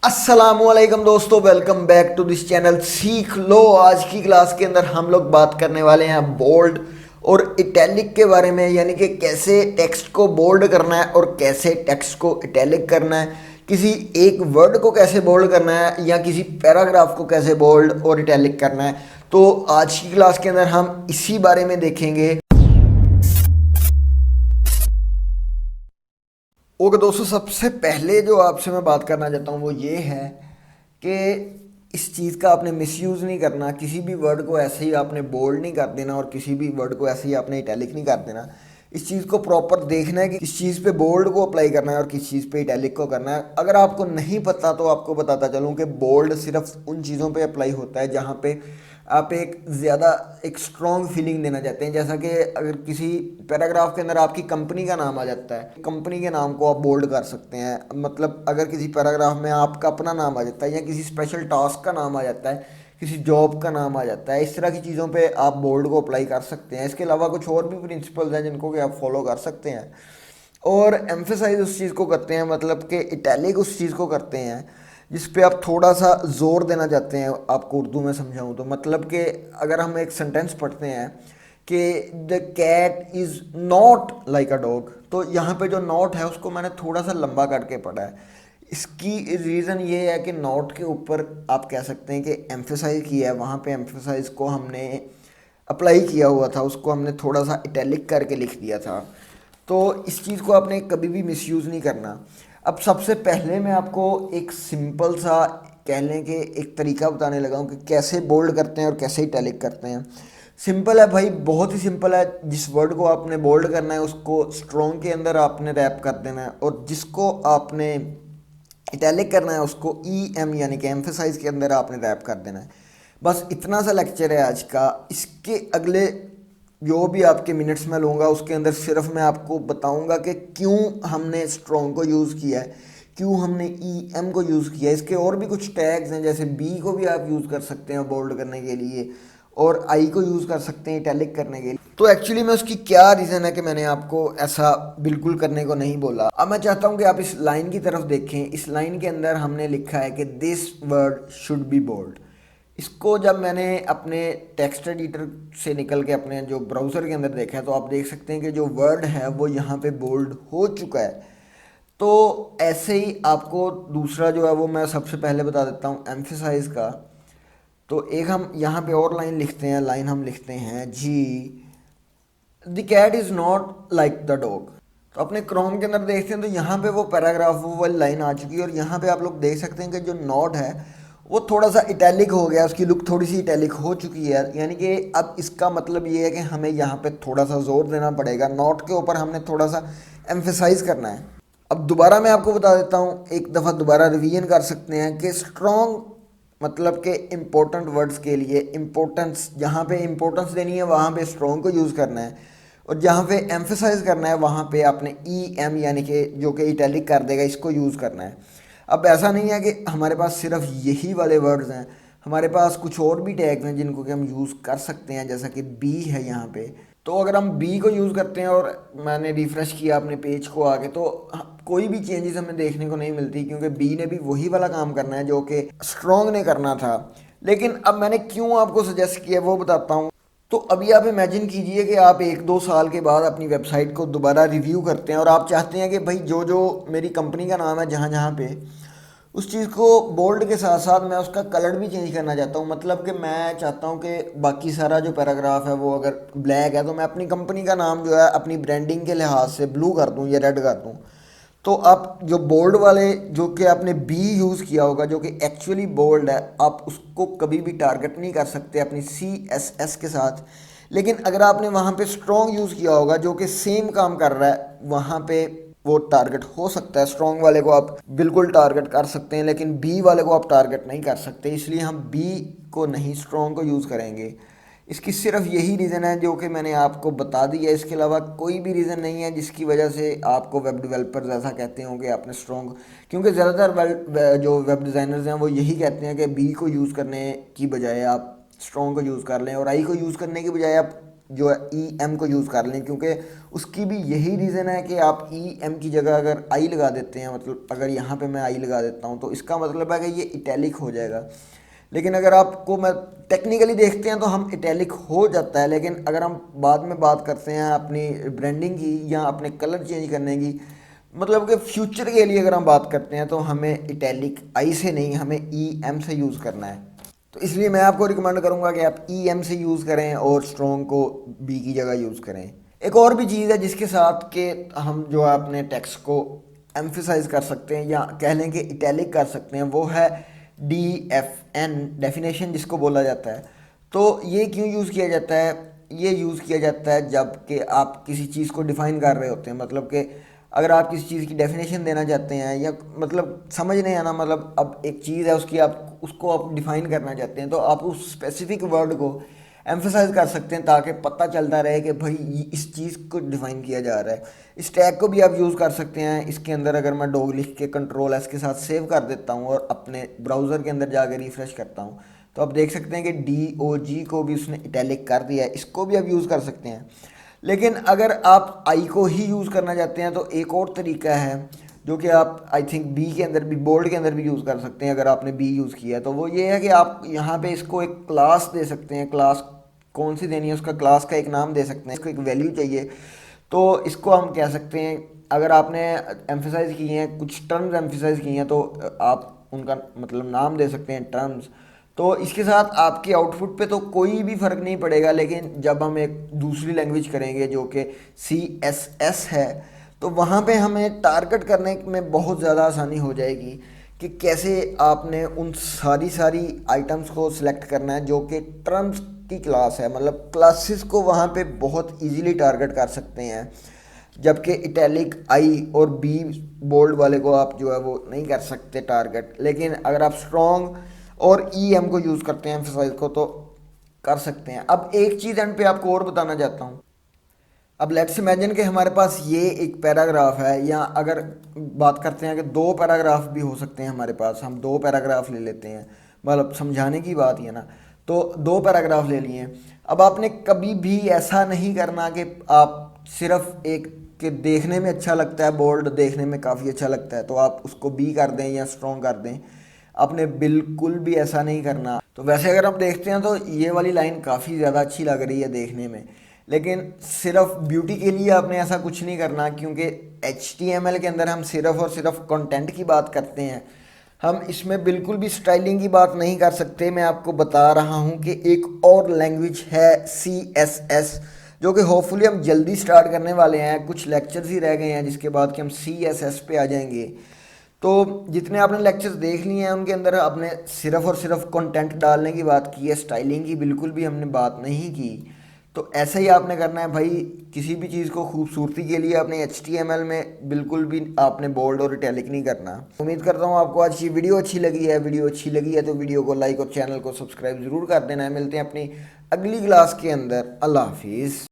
अस्सलामुअलैकुम दोस्तों, welcome back to this channel Seekh Lo. आज की क्लास के अंदर हम लोग बात करने वाले हैं बोल्ड और इटैलिक के बारे में, यानी कि कैसे टेक्स्ट को बोल्ड करना है और कैसे टेक्स्ट को इटैलिक करना है, किसी एक वर्ड को कैसे बोल्ड करना है या किसी पैराग्राफ को कैसे बोल्ड और इटैलिक करना है। तो आज की क्लास के अंदर हम इसी बारे में देखेंगे। ओके दोस्तों, सबसे पहले जो आपसे मैं बात करना चाहता हूँ वो ये है कि इस चीज़ का आपने मिसयूज़ नहीं करना। किसी भी वर्ड को ऐसे ही आपने बोल्ड नहीं कर देना और किसी भी वर्ड को ऐसे ही आपने इटैलिक नहीं कर देना। इस चीज़ को प्रॉपर देखना है कि किस चीज़ पे बोल्ड को अप्लाई करना है और किस चीज़ पे इटैलिक को करना है। अगर आपको नहीं पता तो आपको बताता चलूँ कि बोल्ड सिर्फ उन चीज़ों पे अप्लाई होता है जहाँ पे आप एक ज़्यादा एक स्ट्रॉन्ग फीलिंग देना चाहते हैं। जैसा कि अगर किसी पैराग्राफ के अंदर आपकी कंपनी का नाम आ जाता है, कंपनी के नाम को आप बोल्ड कर सकते हैं। मतलब अगर किसी पैराग्राफ में आपका अपना नाम आ जाता है या किसी स्पेशल टास्क का नाम आ जाता है, किसी जॉब का नाम आ जाता है, इस तरह की चीज़ों पे आप बोल्ड को अप्लाई कर सकते हैं। इसके अलावा कुछ और भी प्रिंसिपल्स हैं जिनको कि आप फॉलो कर सकते हैं और एम्फेसाइज उस चीज़ को करते हैं, मतलब कि इटैलिक उस चीज़ को करते हैं जिस पे आप थोड़ा सा जोर देना चाहते हैं। आपको उर्दू में समझाऊं तो मतलब कि अगर हम एक सेंटेंस पढ़ते हैं कि the cat is not like a dog, तो यहाँ पे जो नॉट है उसको मैंने थोड़ा सा लंबा करके पढ़ा है। इसकी रीज़न ये है कि नॉट के ऊपर आप कह सकते हैं कि एम्फेसाइज किया है, वहाँ पे एम्फेसाइज को हमने अप्लाई किया हुआ था, उसको हमने थोड़ा सा इटैलिक करके लिख दिया था। तो इस चीज़ को आपने कभी भी मिसयूज़ नहीं करना। अब सबसे पहले मैं आपको एक सिंपल सा कह लें कि एक तरीका बताने लगा हूँ कि कैसे बोल्ड करते हैं और कैसे इटैलिक करते हैं। सिंपल है भाई, बहुत ही सिंपल है। जिस वर्ड को आपने बोल्ड करना है उसको स्ट्रॉन्ग के अंदर आपने रैप कर देना है और जिसको आपने इटैलिक करना है उसको ई एम यानी कि एम्फेसाइज के अंदर आपने रैप कर देना है। बस इतना सा लेक्चर है आज का। इसके अगले जो भी आपके मिनट्स में लूँगा उसके अंदर सिर्फ मैं आपको बताऊंगा कि क्यों हमने स्ट्रॉन्ग को यूज़ किया है, क्यों हमने ई एम को यूज़ किया है। इसके और भी कुछ टैग्स हैं, जैसे बी को भी आप यूज़ कर सकते हैं बोल्ड करने के लिए और आई को यूज़ कर सकते हैं इटैलिक करने के लिए। तो एक्चुअली में उसकी क्या रीज़न है कि मैंने आपको ऐसा बिल्कुल करने को नहीं बोला। अब मैं चाहता हूँ कि आप इस लाइन की तरफ देखें। इस लाइन के अंदर हमने लिखा है कि this word should be bold. इसको जब मैंने अपने टेक्स्ट एडिटर से निकल के अपने जो ब्राउज़र के अंदर देखा है तो आप देख सकते हैं कि जो वर्ड है वो यहाँ पे बोल्ड हो चुका है। तो ऐसे ही आपको दूसरा जो है वो मैं सबसे पहले बता देता हूँ एम्फेसाइज का। तो एक हम यहाँ पे और लाइन लिखते हैं, लाइन हम लिखते हैं जी the cat is not like the dog. तो अपने क्रोम के अंदर देखते हैं तो यहाँ पे वो पैराग्राफ वो वाली लाइन आ चुकी है और यहाँ पे आप लोग देख सकते हैं कि जो नॉट है वो थोड़ा सा इटैलिक हो गया, उसकी लुक थोड़ी सी इटैलिक हो चुकी है। यानी कि अब इसका मतलब ये है कि हमें यहाँ पे थोड़ा सा जोर देना पड़ेगा, नॉट के ऊपर हमने थोड़ा सा एम्फेसाइज करना है। अब दोबारा मैं आपको बता देता हूँ, एक दफ़ा दोबारा रिवीजन कर सकते हैं कि स्ट्रॉन्ग मतलब कि इम्पोर्टेंट वर्ड्स के लिए इम्पोर्टेंस, जहाँ पे इम्पोर्टेंस देनी है वहाँ पे स्ट्रॉन्ग को यूज़ करना है और जहाँ पे एम्फेसाइज करना है वहाँ पे आपने ई एम यानी कि जो कि इटैलिक कर देगा इसको यूज़ करना है। अब ऐसा नहीं है कि हमारे पास सिर्फ यही वाले वर्ड्स हैं, हमारे पास कुछ और भी टैग्स हैं जिनको कि हम यूज़ कर सकते हैं, जैसा कि बी है यहाँ पे। तो अगर हम बी को यूज़ करते हैं और मैंने रिफ़्रेश किया अपने पेज को आगे तो कोई भी चेंजेस हमें देखने को नहीं मिलती, क्योंकि बी ने भी वही वाला काम करना है जो कि स्ट्रॉन्ग ने करना था। लेकिन अब मैंने क्यों आपको सजेस्ट किया वो बताता हूँ। तो अभी आप इमेजिन कीजिए कि आप 1-2 साल के बाद अपनी वेबसाइट को दोबारा रिव्यू करते हैं और आप चाहते हैं कि भाई जो जो मेरी कंपनी का नाम है जहाँ जहाँ पे उस चीज़ को बोल्ड के साथ साथ मैं उसका कलर भी चेंज करना चाहता हूँ। मतलब कि मैं चाहता हूँ कि बाकी सारा जो पैराग्राफ है वो अगर ब्लैक है तो मैं अपनी कंपनी का नाम जो है अपनी ब्रांडिंग के लिहाज से ब्लू कर दूँ या रेड कर दूँ। तो आप जो बोल्ड वाले जो कि आपने बी यूज़ किया होगा जो कि एक्चुअली बोल्ड है, आप उसको कभी भी टारगेट नहीं कर सकते अपनी सी एस एस के साथ। लेकिन अगर आपने वहाँ पे स्ट्रॉन्ग यूज़ किया होगा जो कि सेम काम कर रहा है, वहाँ पे वो टारगेट हो सकता है। स्ट्रॉन्ग वाले को आप बिल्कुल टारगेट कर सकते हैं लेकिन बी वाले को आप टारगेट नहीं कर सकते, इसलिए हम बी को नहीं स्ट्रॉन्ग को यूज़ करेंगे। इसकी सिर्फ यही रीज़न है जो कि मैंने आपको बता दिया, इसके अलावा कोई भी रीज़न नहीं है जिसकी वजह से आपको वेब डेवलपर्स ऐसा कहते हों कि आपने स्ट्रॉन्ग। क्योंकि ज़्यादातर जो वेब डिज़ाइनर्स हैं वो यही कहते हैं कि बी को यूज़ करने की बजाय आप स्ट्रॉन्ग को यूज़ कर लें और आई को यूज़ करने की बजाय आप जो है ई एम को यूज़ कर लें, क्योंकि उसकी भी यही रीज़न है कि आप ई एम की जगह अगर आई लगा देते हैं, मतलब अगर यहाँ पे मैं आई लगा देता हूँ तो इसका मतलब है कि ये इटैलिक हो जाएगा। लेकिन अगर आपको मैं टेक्निकली देखते हैं तो हम इटैलिक हो जाता है, लेकिन अगर हम बाद में बात करते हैं अपनी ब्रांडिंग की या अपने कलर चेंज करने की, मतलब कि फ्यूचर के लिए अगर हम बात करते हैं तो हमें इटैलिक आई से नहीं, हमें ई एम से यूज़ करना है। तो इसलिए मैं आपको रिकमेंड करूंगा कि आप ई एम से यूज़ करें और स्ट्रॉन्ग को बी की जगह यूज़ करें। एक और भी चीज़ है जिसके साथ के हम जो है अपने टेक्स्ट को एम्फिसाइज कर सकते हैं या कह लें कि इटैलिक कर सकते हैं, वो है डी एफ एन, डेफिनेशन जिसको बोला जाता है। तो ये क्यों यूज़ किया जाता है? ये यूज़ किया जाता है जब कि आप किसी चीज़ को डिफ़ाइन कर रहे होते हैं, मतलब कि अगर आप किसी चीज़ की डेफिनेशन देना चाहते हैं या मतलब समझ नहीं आना, मतलब अब एक चीज़ है उसकी आप उसको आप डिफ़ाइन करना चाहते हैं, तो आप उस स्पेसिफिक वर्ड को एम्फसाइज कर सकते हैं ताकि पता चलता रहे कि भाई इस चीज़ को डिफ़ाइन किया जा रहा है। इस टैग को भी आप यूज़ कर सकते हैं। इसके अंदर अगर मैं डॉग लिख के कंट्रोल एस के साथ सेव कर देता हूँ और अपने ब्राउज़र के अंदर जाकर रिफ़्रेश करता हूँ तो आप देख सकते हैं कि डी ओ जी को भी उसने इटैलिक कर दिया है। इसको भी आप यूज़ कर सकते हैं। लेकिन अगर आप आई को ही यूज़ करना चाहते हैं तो एक और तरीका है जो कि आप आई थिंक बी के अंदर भी, बोल्ड के अंदर भी यूज़ कर सकते हैं अगर आपने बी यूज़ किया है। तो वो ये है कि आप यहाँ पे इसको एक क्लास दे सकते हैं। क्लास कौन सी देनी है, उसका क्लास का एक नाम दे सकते हैं, इसको एक वैल्यू चाहिए। तो इसको हम कह सकते हैं, अगर आपने एम्फेसाइज किए हैं कुछ टर्म्स एम्फेसाइज किए हैं तो आप उनका मतलब नाम दे सकते हैं टर्म्स। तो इसके साथ आपके आउटपुट पे तो कोई भी फ़र्क नहीं पड़ेगा, लेकिन जब हम एक दूसरी लैंग्वेज करेंगे जो कि सी एस एस है तो वहाँ पे हमें टारगेट करने में बहुत ज़्यादा आसानी हो जाएगी कि कैसे आपने उन सारी सारी आइटम्स को सिलेक्ट करना है जो कि टर्म्स की क्लास है, मतलब क्लासेस को वहाँ पे बहुत इजीली टारगेट कर सकते हैं। जबकि इटैलिक आई और बी बोल्ड वाले को आप जो है वो नहीं कर सकते टारगेट, लेकिन अगर आप स्ट्रॉन्ग और ई एम को यूज़ करते हैं एम्फसाइज को तो कर सकते हैं। अब एक चीज़ एंड पे आपको और बताना चाहता हूँ। अब लेट्स इमेजिन कि हमारे पास ये एक पैराग्राफ है, या अगर बात करते हैं कि दो पैराग्राफ भी हो सकते हैं हमारे पास, हम दो पैराग्राफ ले लेते हैं, मतलब समझाने की बात ही है ना। तो दो पैराग्राफ ले लिए। अब आपने कभी भी ऐसा नहीं करना कि आप सिर्फ एक के देखने में अच्छा लगता है, बोल्ड देखने में काफ़ी अच्छा लगता है तो आप उसको बी कर दें या स्ट्रॉन्ग कर दें। आपने बिल्कुल भी ऐसा नहीं करना। तो वैसे अगर हम देखते हैं तो ये वाली लाइन काफ़ी ज़्यादा अच्छी लग रही है देखने में, लेकिन सिर्फ ब्यूटी के लिए आपने ऐसा कुछ नहीं करना, क्योंकि HTML के अंदर हम सिर्फ और सिर्फ कंटेंट की बात करते हैं। हम इसमें बिल्कुल भी स्टाइलिंग की बात नहीं कर सकते। मैं आपको बता रहा हूँ कि एक और लैंग्वेज है CSS, जो कि होपफुली हम जल्दी स्टार्ट करने वाले हैं। कुछ लेक्चर्स ही रह गए हैं जिसके बाद कि हम CSS पे आ जाएंगे। तो जितने आपने लेक्चर्स देख लिए हैं उनके अंदर आपने सिर्फ और सिर्फ कंटेंट डालने की बात की है, स्टाइलिंग की बिल्कुल भी हमने बात नहीं की। तो ऐसे ही आपने करना है भाई। किसी भी चीज़ को खूबसूरती के लिए अपने HTML में बिल्कुल भी आपने बोल्ड और इटैलिक नहीं करना। उम्मीद करता हूँ आपको आज की वीडियो अच्छी लगी है। वीडियो अच्छी लगी है तो वीडियो को लाइक और चैनल को सब्सक्राइब ज़रूर कर देना है। मिलते हैं अपनी अगली क्लास के अंदर। अल्लाह हाफिज़।